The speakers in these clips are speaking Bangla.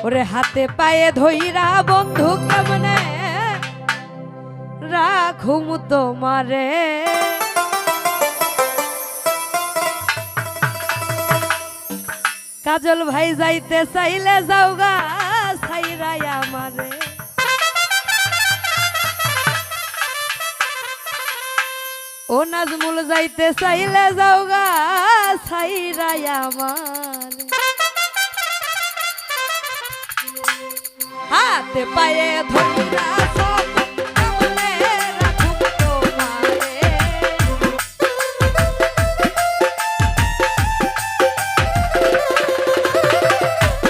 ওরে হাতে পায়ে ধইরা বন্ধু কেমনে রাখুম তোমারে। কাজল ভাই যাইতে চাইলে যাওগা ছাইরাই আমারে। ও নাজমুল যাইতে চাইলে যাওগা ছাইরাই আমারে। হাতে পায়ে ধইরা সব কেমনে রাখুম তোমারে।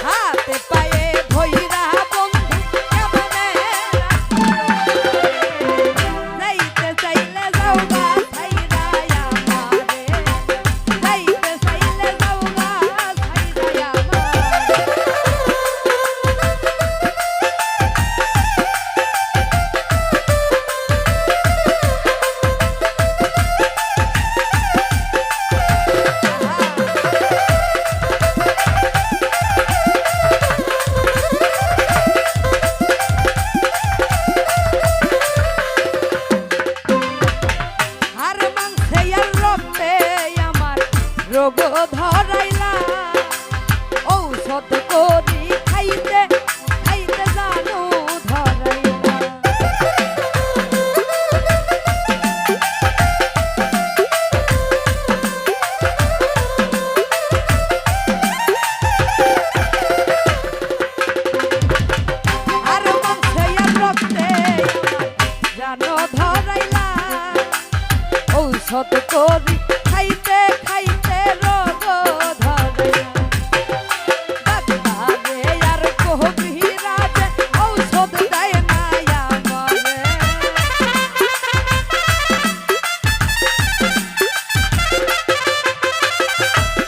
হাতে পায়ে ধইরা বন্ধু কেমনে রাখুম। যাইতে চাইলে যাওগা ছাইরাই আমারে। যাইতে চাইলে যাওগা ছাইরাই আমারে। রোগ ধরাইলা ঔষধ করি খাইতে খাইতে জানো ধরাইলা। আর মাংসে আর রক্তে জানো ধরাইলা ঔষধ করি খাইতে খাইতে রোগ ধরাইলা। ডাক্তারে আর কবিরা যে ঔষধ দেয় না আমারে।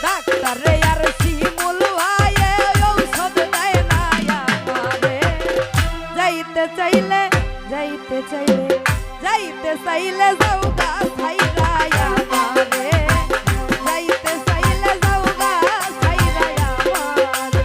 ডাক্তারে আর শিমুল আয়ে ঔষধ দেয় না আমারে। যাইতে চাইলে যাইতে চাইলে যাইতে চাইলে যাওগা ছাইরাই আমারে। যাইতে চাইলে যাওগা ছাইরাই আমারে।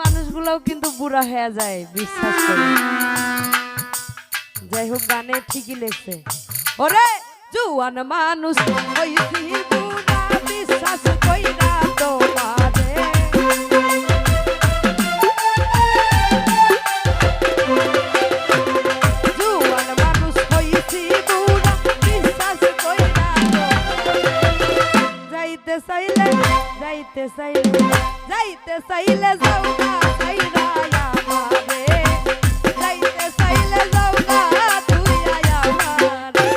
মানুষগুলোও কিন্তু বুড়া হয়ে যায় বিশ্বাস করে। যাই হোক গানে ঠিকই লেগছে। ওরে জুয়ান মানুষ হইছি বুড়া বিশ্বাস কইরা তোমারে। জুয়ান মানুষ হইছি বুড়া বিশ্বাস কইরা তোমারে। যাইতে চাইলে যাইতে চাইলে যাইতে চাইলে যাওগা ছাইরাই আমারে। যাইতে চাইলে যাওগা ধুইয়াই আমারে।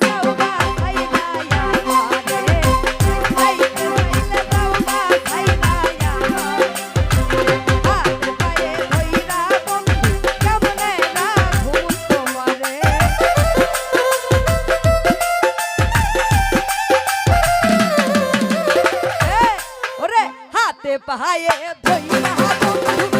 যাও গা ছাইরা আমারে যাইতে চাইলে যাও গা ছাইরা আমারে হাতে পায়ে ধইরা বন্ধু কেমনে রাখুম তোমারে ওরে হাতে পায়ে ধইরা বন্ধু